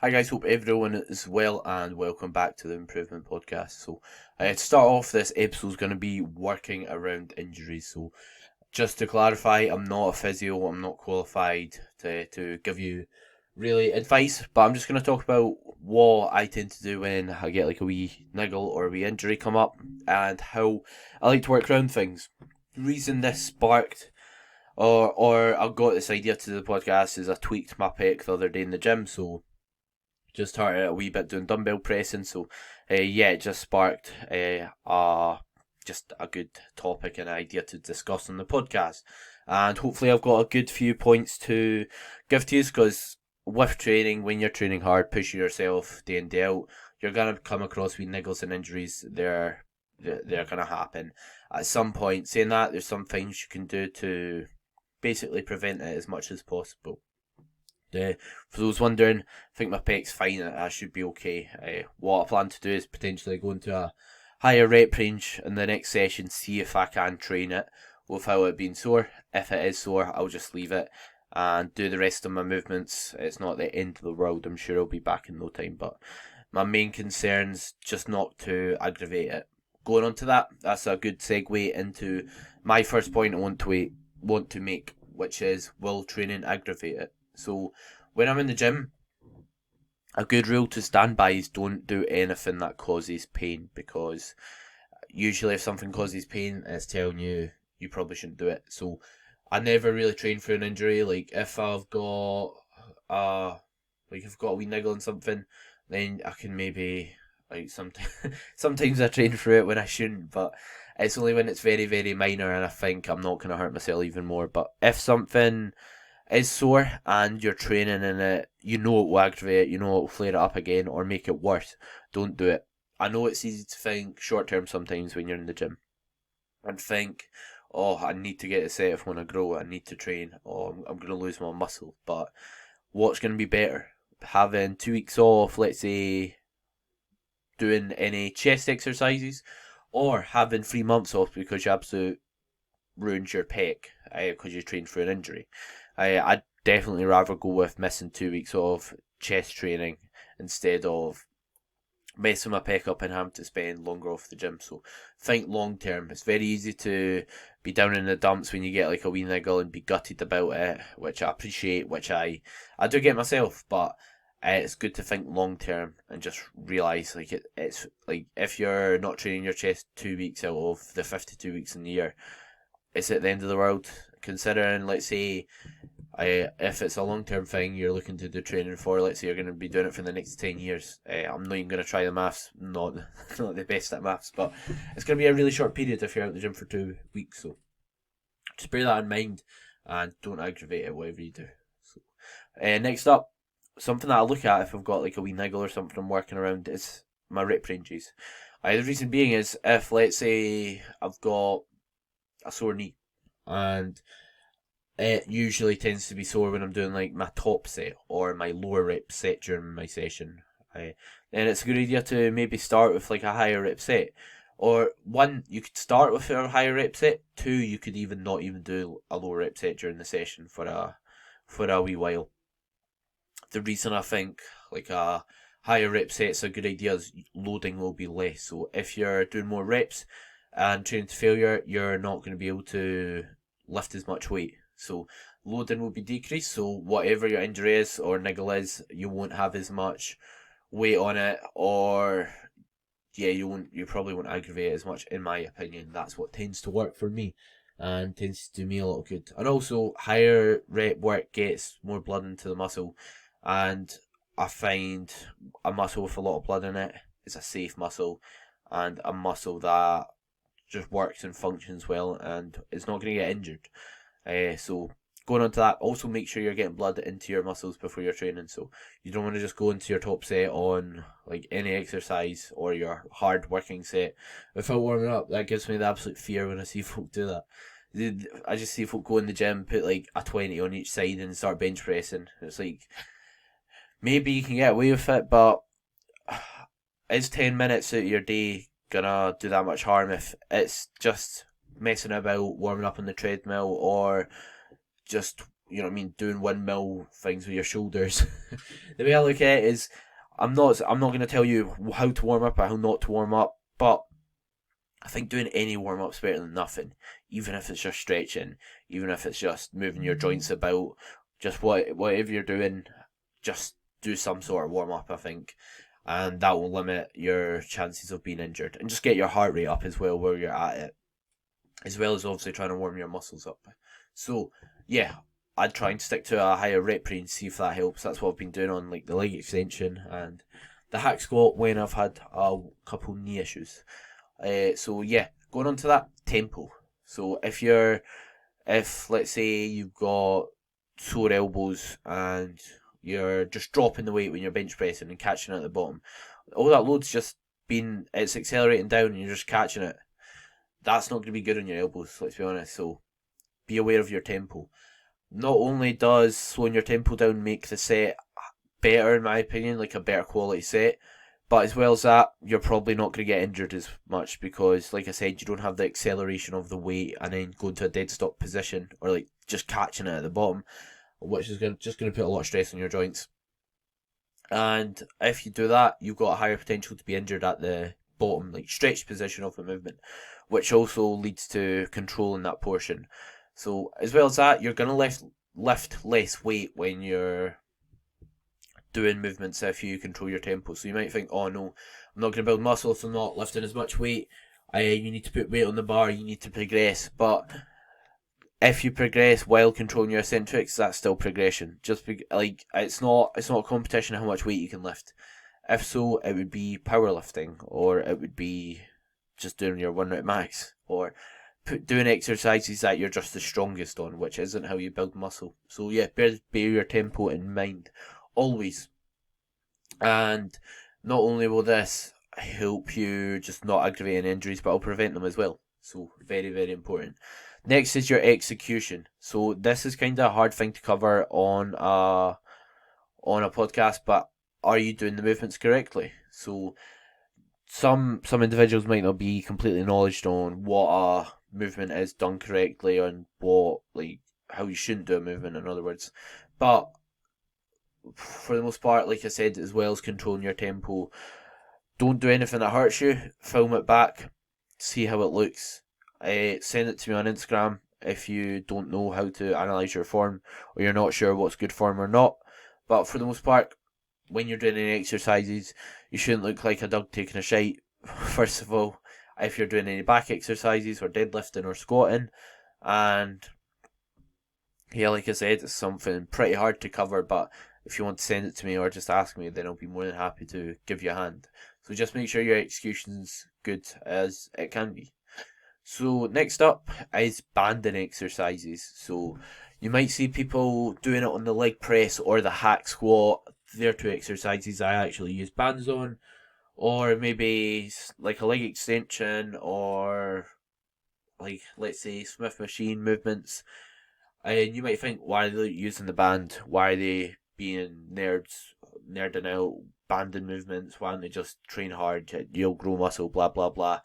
Hi guys, hope everyone is well and welcome back to the Improvement Podcast. To start off, this episode is going to be working around injuries. So, just to clarify, I'm not a physio, I'm not qualified to give you really advice, but I'm just going to talk about what I tend to do when I get like a wee niggle or a wee injury come up and how I like to work around things. The reason this sparked or I got this idea to the podcast is I tweaked my pec the other day in the gym, so just started a wee bit doing dumbbell pressing. It just sparked just a good topic and idea to discuss on the podcast. And hopefully, I've got a good few points to give to you because with training, when you're training hard, pushing yourself day in, day out, you're going to come across with niggles and injuries. They're going to happen at some point. Saying that, there's some things you can do to basically prevent it as much as possible. For those wondering, I think my pec's fine. I should be okay. What I plan to do is potentially go into a higher rep range in the next session, see if I can train it without it being sore. If it is sore, I'll just leave it and do the rest of my movements. It's not the end of the world. I'm sure I'll be back in no time. But my main concern's just not to aggravate it. Going on to that, that's a good segue into my first point I want to make, which is, will training aggravate it? So, when I'm in the gym, a good rule to stand by is don't do anything that causes pain, because usually if something causes pain, it's telling you probably shouldn't do it. So, I never really train for an injury. Like if I've got if I've got a wee niggle on something, then I can maybe sometimes sometimes I train for it when I shouldn't, but it's only when it's very very minor and I think I'm not gonna hurt myself even more. But if something is sore and you're training in it, you know it will aggravate it, you know it will flare it up again or make it worse. Don't do it. I know it's easy to think short term sometimes when you're in the gym and think, oh, I need to get a set if I want to grow, I need to train, or I'm going to lose my muscle. But what's going to be better? Having 2 weeks off, let's say, doing any chest exercises, or having 3 months off because you absolutely ruined your pec because you trained for an injury. I'd definitely rather go with missing 2 weeks of chest training instead of messing my pec up and having to spend longer off the gym. So think long term. It's very easy to be down in the dumps when you get like a wee niggle and be gutted about it, which I appreciate, which I do get myself, but it's good to think long term and just realise like it's like if you're not training your chest 2 weeks out of the 52 weeks in the year, is it the end of the world? Considering, let's say, if it's a long term thing you're looking to do training for, let's say you're going to be doing it for the next 10 years. I'm not even going to try the maths, not, not the best at maths, but it's going to be a really short period if you're out of the gym for 2 weeks. So just bear that in mind and don't aggravate it, whatever you do. So, next up, something that I look at if I've got like a wee niggle or something I'm working around is my rep ranges. The reason being is if, let's say, I've got a sore knee, and it usually tends to be sore when I'm doing like my top set or my lower rep set during my session. Then it's a good idea to maybe start with like a higher rep set. Or one, you could start with a higher rep set. Two, you could even not even do a lower rep set during the session for a wee while. The reason I think like a higher rep set's a good idea is loading will be less. So if you're doing more reps and training to failure, you're not going to be able to lift as much weight. So loading will be decreased. So whatever your injury is or niggle is, you won't have as much weight on it, or you probably won't aggravate it as much. In my opinion, that's what tends to work for me and tends to do me a lot of good. And also, higher rep work gets more blood into the muscle, and I find a muscle with a lot of blood in it is a safe muscle and a muscle that just works and functions well and is not going to get injured. So going on to that, also make sure you're getting blood into your muscles before you're training. So you don't want to just go into your top set on like any exercise or your hard working set without warming up. That gives me the absolute fear when I see folk do that. I just see folk go in the gym, put like a 20 on each side and start bench pressing. It's like, maybe you can get away with it, but is 10 minutes out of your day gonna do that much harm if it's just messing about, warming up on the treadmill, or just you know what I mean, doing windmill things with your shoulders. The way I look at it is, I'm not going to tell you how to warm up or how not to warm up, but I think doing any warm up's better than nothing. Even if it's just stretching, even if it's just moving your joints about, just whatever you're doing, just do some sort of warm up, I think. And that will limit your chances of being injured. And just get your heart rate up as well where you're at it. As well as obviously trying to warm your muscles up. So, yeah, I'd try and stick to a higher rep range, see if that helps. That's what I've been doing on like the leg extension and the hack squat when I've had a couple knee issues. So yeah, going on to that tempo. So if let's say you've got sore elbows and you're just dropping the weight when you're bench pressing and catching it at the bottom, all that load's just it's accelerating down and you're just catching it. That's not going to be good on your elbows, let's be honest. So be aware of your tempo. Not only does slowing your tempo down make the set better, in my opinion, like a better quality set, but as well as that, you're probably not going to get injured as much because, like I said, you don't have the acceleration of the weight and then going to a dead stop position or like just catching it at the bottom, which is just going to put a lot of stress on your joints. And if you do that, you've got a higher potential to be injured at the bottom, like stretched position of the movement, which also leads to controlling that portion. So as well as that, you're going to lift less weight when you're doing movements if you control your tempo. So you might think, oh no, I'm not going to build muscle, so I'm not lifting as much weight. You need to put weight on the bar, you need to progress. But if you progress while controlling your eccentrics, that's still progression. It's not a competition how much weight you can lift. If so, it would be powerlifting, or it would be just doing your 1 rep max, or doing exercises that you're just the strongest on, which isn't how you build muscle. So yeah, bear your tempo in mind always. And not only will this help you just not aggravate any injuries, but it'll prevent them as well. So very, very important. Next is your execution. So this is kind of a hard thing to cover on a podcast, but are you doing the movements correctly? So some individuals might not be completely knowledgeable on what a movement is done correctly and how you shouldn't do a movement, in other words. But for the most part, like I said, as well as controlling your tempo, don't do anything that hurts you. Film it back, see how it looks. Send it to me on Instagram if you don't know how to analyse your form or you're not sure what's good form or not. But for the most part, when you're doing any exercises, you shouldn't look like a dog taking a shite, first of all, if you're doing any back exercises or deadlifting or squatting. And yeah, like I said, it's something pretty hard to cover, but if you want to send it to me or just ask me, then I'll be more than happy to give you a hand. So just make sure your execution's good as it can be. So next up is banding exercises. So you might see people doing it on the leg press or the hack squat. They're two exercises I actually use bands on. Or maybe like a leg extension or like, let's say, Smith machine movements. And you might think, why are they using the band? Why are they being nerding out, banding movements? Why don't they just train hard? You'll grow muscle, blah, blah, blah.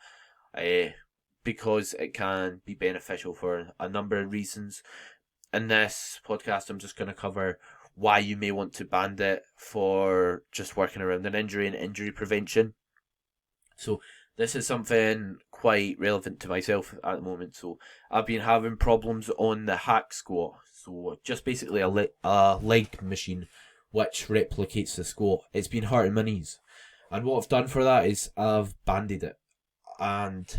Because it can be beneficial for a number of reasons. In this podcast, I'm just going to cover why you may want to band it for just working around an injury and injury prevention. So this is something quite relevant to myself at the moment. So I've been having problems on the hack squat. So just basically a leg machine which replicates the squat. It's been hurting my knees. And what I've done for that is I've banded it. And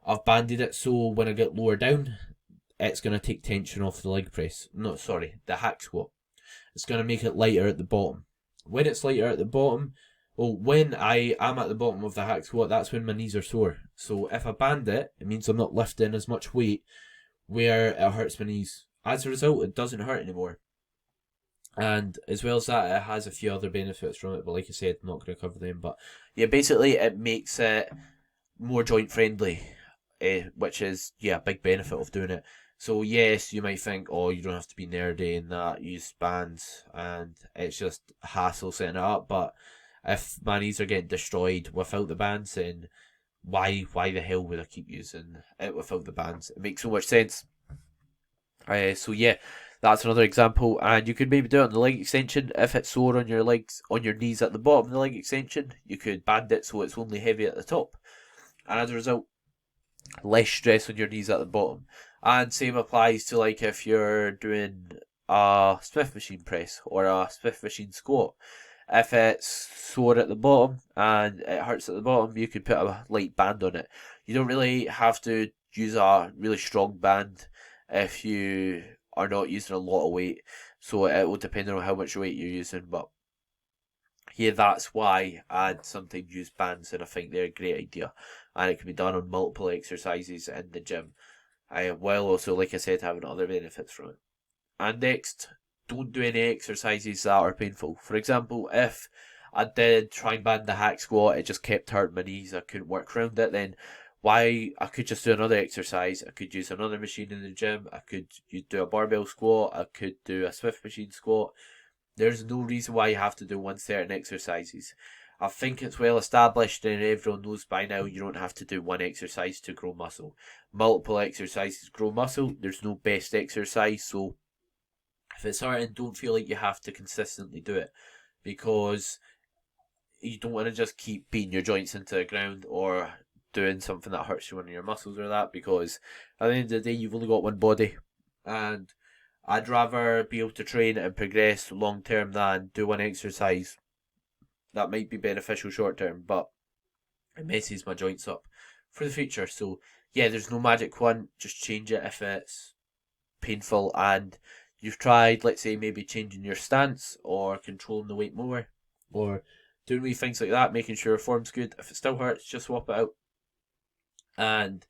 I've banded it so when I get lower down, it's going to take tension off the leg press. No, sorry, the hack squat. It's going to make it lighter at the bottom. When it's lighter at the bottom, when I am at the bottom of the hack squat, that's when my knees are sore. So if I band it, it means I'm not lifting as much weight where it hurts my knees. As a result, it doesn't hurt anymore. And as well as that, it has a few other benefits from it, but like I said, I'm not going to cover them. But yeah, basically it makes it more joint friendly, which is a big benefit of doing it. So yes, you might think, oh, you don't have to be nerdy and that, use bands, and it's just hassle setting it up. But if my knees are getting destroyed without the bands, then why the hell would I keep using it without the bands? It makes so much sense. So yeah, That's another example, and you could maybe do it on the leg extension. If it's sore on your legs, on your knees at the bottom of the leg extension, you could band it so it's only heavy at the top, and as a result, less stress on your knees at the bottom. And same applies to like if you're doing a Smith machine press or a Smith machine squat. If it's sore at the bottom and it hurts at the bottom, you could put a light band on it. You don't really have to use a really strong band if you are not using a lot of weight. So it will depend on how much weight you're using. But yeah, that's why I'd sometimes use bands, and I think they're a great idea. And it can be done on multiple exercises in the gym. While also, like I said, having other benefits from it. And next, don't do any exercises that are painful. For example, if I did try and band the hack squat, it just kept hurting my knees, I couldn't work around it, then why, I could just do another exercise. I could use another machine in the gym, I could do a barbell squat, I could do a Swift machine squat. There's no reason why you have to do one certain exercises. I think it's well established and everyone knows by now you don't have to do one exercise to grow muscle. Multiple exercises grow muscle. There's no best exercise, so if it's hurting, don't feel like you have to consistently do it, because you don't want to just keep beating your joints into the ground or doing something that hurts you, one of your muscles or that, because at the end of the day you've only got one body, and I'd rather be able to train and progress long term than do one exercise that might be beneficial short term, but it messes my joints up for the future. So yeah, there's no magic one. Just change it if it's painful and you've tried, let's say, maybe changing your stance or controlling the weight more or doing wee things like that, making sure your form's good. If it still hurts, just swap it out. And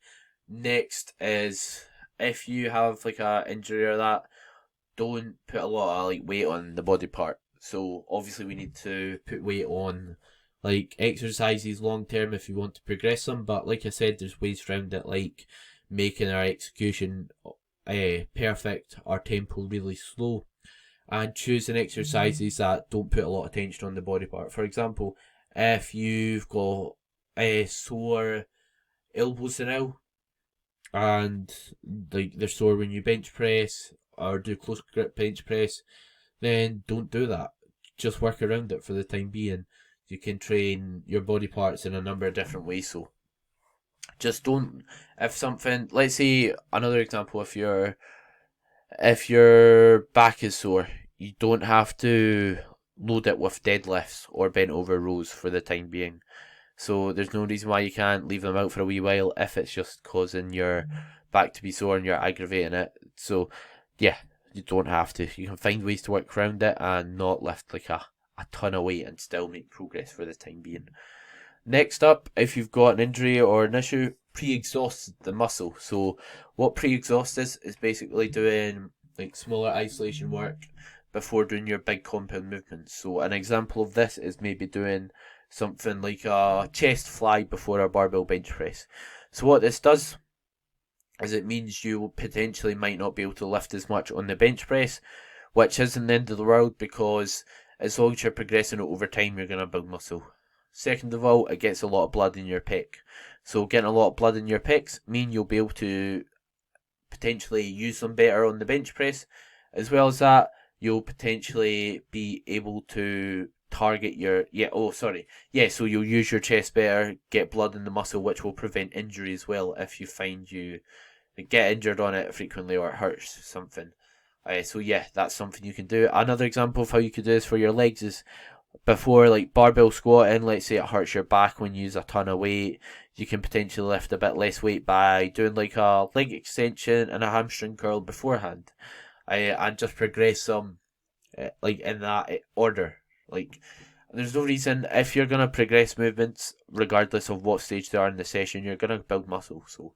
next is, if you have like a injury or that, don't put a lot of like weight on the body part. So obviously we need to put weight on like exercises long term if you want to progress them. But like I said, there's ways around it, like making our execution perfect, our tempo really slow, and choosing exercises that don't put a lot of tension on the body part. For example, if you've got sore elbows now and like they're sore when you bench press or do close grip bench press, then don't do that. Just work around it for the time being. You can train your body parts in a number of different ways. So just don't. If something, let's say another example, if your back is sore, you don't have to load it with deadlifts or bent over rows for the time being. So there's no reason why you can't leave them out for a wee while if it's just causing your back to be sore and you're aggravating it. So yeah, you don't have to. You can find ways to work around it and not lift like a ton of weight and still make progress for the time being. Next up, if you've got an injury or an issue, pre-exhaust the muscle. So what pre-exhaust is basically doing like smaller isolation work before doing your big compound movements. So an example of this is maybe doing something like a chest fly before a barbell bench press. So what this does is it means you potentially might not be able to lift as much on the bench press, which isn't the end of the world, because as long as you're progressing it over time, you're going to build muscle. Second of all, it gets a lot of blood in your pec. So getting a lot of blood in your pecs mean you'll be able to potentially use them better on the bench press. As well as that, you'll potentially be able to target so you'll use your chest better, get blood in the muscle, which will prevent injury as well if you find you get injured on it frequently or it hurts something. So yeah, that's something you can do. Another example of how you could do this for your legs is before like barbell squatting, let's say it hurts your back when you use a ton of weight, you can potentially lift a bit less weight by doing like a leg extension and a hamstring curl beforehand. And just progress them like in that order. Like there's no reason, if you're gonna progress movements, regardless of what stage they are in the session, you're gonna build muscle. So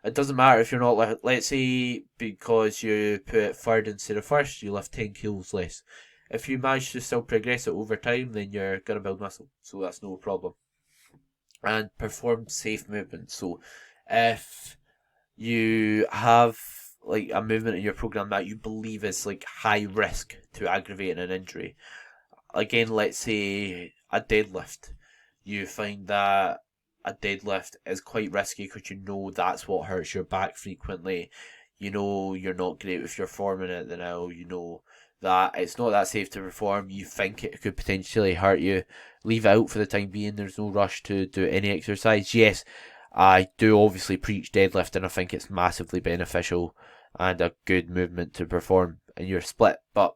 it doesn't matter if you're not let's say because you put third instead of first, you lift 10 kilos less. If you manage to still progress it over time, then you're gonna build muscle. So that's no problem. And perform safe movements. So if you have like a movement in your program that you believe is like high risk to aggravating an injury, again, let's say a deadlift, you find that a deadlift is quite risky because you know that's what hurts your back frequently. you know you're not great with your form in it, then now you know that it's not that safe to perform, you think it could potentially hurt you, leave it out for the time being. There's no rush to do any exercise. Yes, I do obviously preach deadlift, and I think it's massively beneficial and a good movement to perform in your split. But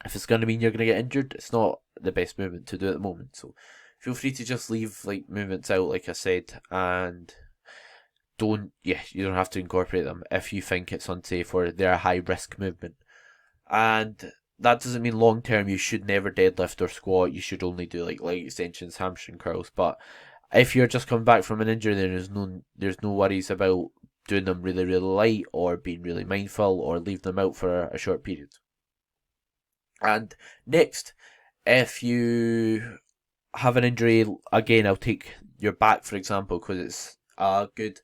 if it's going to mean you're going to get injured, it's not the best movement to do at the moment. So feel free to just leave like movements out, like I said, and you don't have to incorporate them if you think it's unsafe or they're a high risk movement. And that doesn't mean long term you should never deadlift or squat. You should only do like leg extensions, hamstring curls. But if you're just coming back from an injury, there's no worries about doing them really really light or being really mindful or leave them out for a short period. And next, if you have an injury, again, I'll take your back for example because it's a good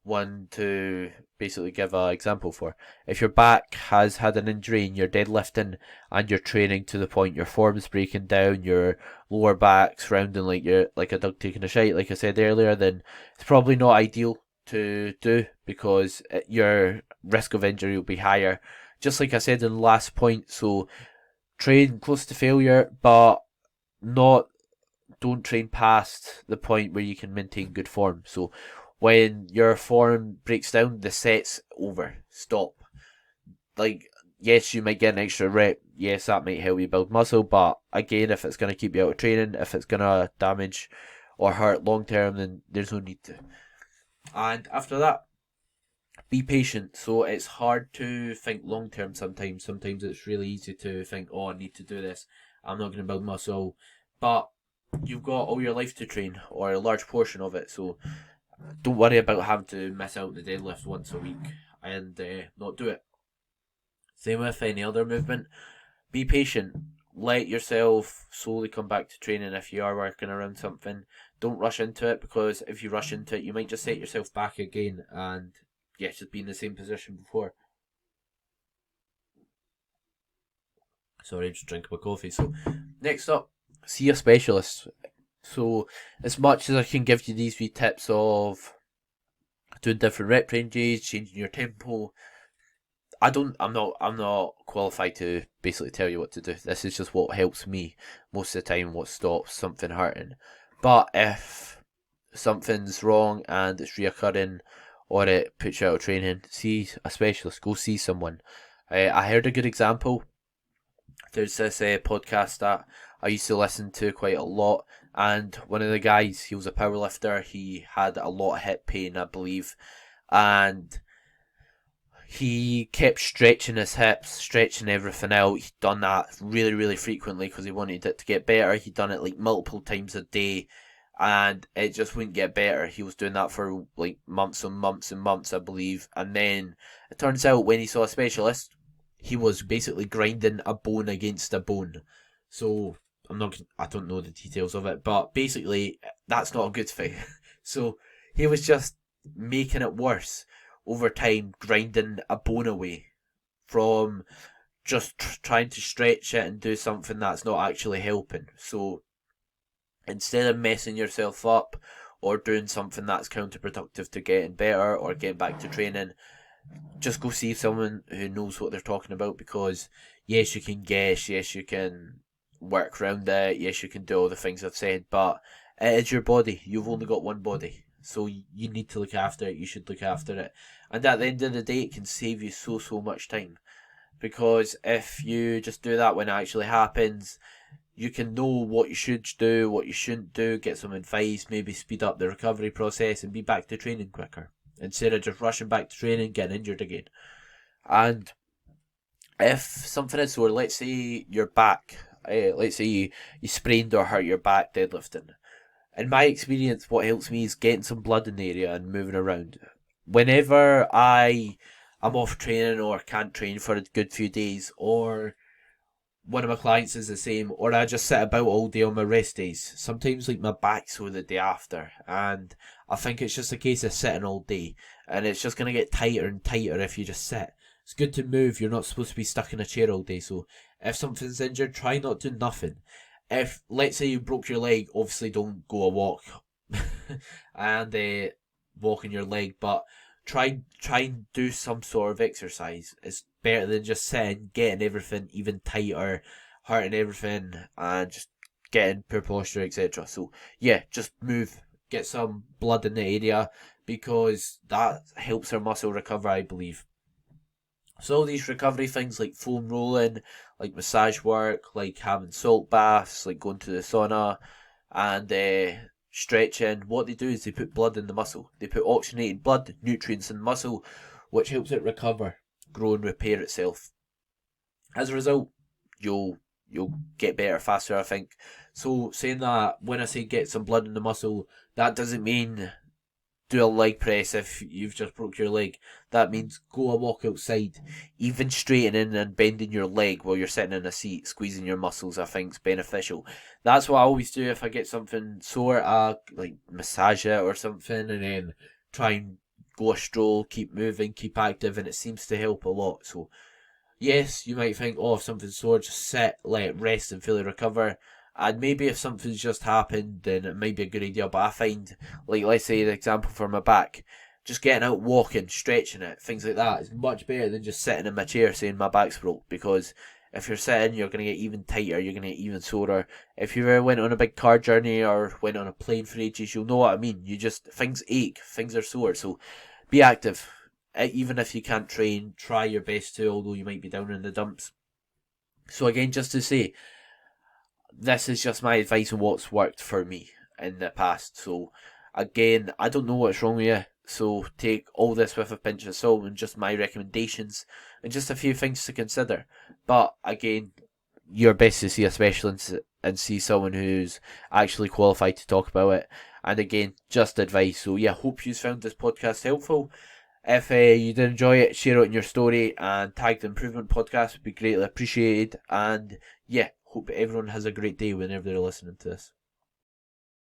one to basically give an example for. If your back has had an injury and you're deadlifting and you're training to the point your form's breaking down, your lower back's rounding like you're like a dog taking a shite, like I said earlier, then it's probably not ideal to do because your risk of injury will be higher. Just like I said in the last point, so train close to failure, but not don't train past the point where you can maintain good form. So when your form breaks down, the set's over. Stop. Like, yes, you might get an extra rep. Yes, that might help you build muscle, but again, if it's going to keep you out of training, if it's going to damage or hurt long term, then there's no need to. And after that, be patient. So it's hard to think long term sometimes. Sometimes it's really easy to think, oh, I need to do this. I'm not going to build muscle. But you've got all your life to train, or a large portion of it. So don't worry about having to miss out the deadlift once a week and not do it. Same with any other movement. Be patient. Let yourself slowly come back to training if you are working around something. Don't rush into it because if you rush into it, you might just set yourself back again and just be in the same position before. Sorry, I'm just drinking my coffee. So, next up, see a specialist. So, as much as I can give you these wee tips of doing different rep ranges, changing your tempo, I'm not qualified to basically tell you what to do. This is just what helps me most of the time, what stops something hurting. But if something's wrong and it's reoccurring or it puts you out of training, see a specialist, go see someone. I heard a good example. There's this podcast that I used to listen to quite a lot, and one of the guys, he was a powerlifter, he had a lot of hip pain, I believe, and he kept stretching his hips, stretching everything out. He'd done that really, really frequently because he wanted it to get better. He'd done it like multiple times a day, and it just wouldn't get better. He was doing that for like months and months and months, I believe. And then it turns out when he saw a specialist, he was basically grinding a bone against a bone. So I don't know the details of it, but basically that's not a good thing. So he was just making it worse over time, grinding a bone away from just trying to stretch it and do something that's not actually helping. So instead of messing yourself up or doing something that's counterproductive to getting better or getting back to training, just go see someone who knows what they're talking about, because yes, you can guess, yes, you can work around it, yes, you can do all the things I've said, but it is your body. You've only got one body. So you need to look after it. You should look after it. And at the end of the day, it can save you so much time. Because if you just do that when it actually happens, you can know what you should do, what you shouldn't do, get some advice, maybe speed up the recovery process and be back to training quicker. Instead of just rushing back to training, getting injured again. And if something is sore, let's say your back, let's say you sprained or hurt your back deadlifting. In my experience, what helps me is getting some blood in the area and moving around. Whenever I'm off training or can't train for a good few days, or one of my clients is the same, or I just sit about all day on my rest days, sometimes like my back's sore the day after, and I think it's just a case of sitting all day, and it's just going to get tighter and tighter if you just sit. It's good to move. You're not supposed to be stuck in a chair all day, so if something's injured, try not to do nothing. If, let's say you broke your leg, obviously don't go a walk and walk in your leg, but try and do some sort of exercise. It's better than just sitting, getting everything even tighter, hurting everything, and just getting poor posture, etc. So yeah, just move, get some blood in the area, because that helps our muscle recover, I believe. So all these recovery things like foam rolling, like massage work, like having salt baths, like going to the sauna, and stretching, what they do is they put blood in the muscle. They put oxygenated blood, nutrients in the muscle, which helps it recover, grow and repair itself. As a result, you'll get better faster, I think. So saying that, when I say get some blood in the muscle, that doesn't mean do a leg press if you've just broke your leg. That means go a walk outside. Even straightening and bending your leg while you're sitting in a seat, squeezing your muscles, I think is beneficial. That's what I always do if I get something sore. I like massage it or something, and then try and go a stroll, keep moving, keep active, and it seems to help a lot. So yes, you might think, oh, if something's sore, just sit, let it rest and fully recover. And maybe if something's just happened, then it might be a good idea. But I find, like, let's say, the example for my back, just getting out, walking, stretching it, things like that is much better than just sitting in my chair saying my back's broke. Because if you're sitting, you're going to get even tighter, you're going to get even sorer. If you ever went on a big car journey or went on a plane for ages, you'll know what I mean. Things ache, things are sore. So be active. Even if you can't train, try your best to, although you might be down in the dumps. So again, just to say, this is just my advice on what's worked for me in the past. So again, I don't know what's wrong with you. So take all this with a pinch of salt and just my recommendations and just a few things to consider. But again, you're best to see a specialist and see someone who's actually qualified to talk about it. And again, just advice. So yeah, hope you found this podcast helpful. If you did enjoy it, share it in your story and tag the Improvement Podcast would be greatly appreciated. And yeah, hope everyone has a great day whenever they're listening to this.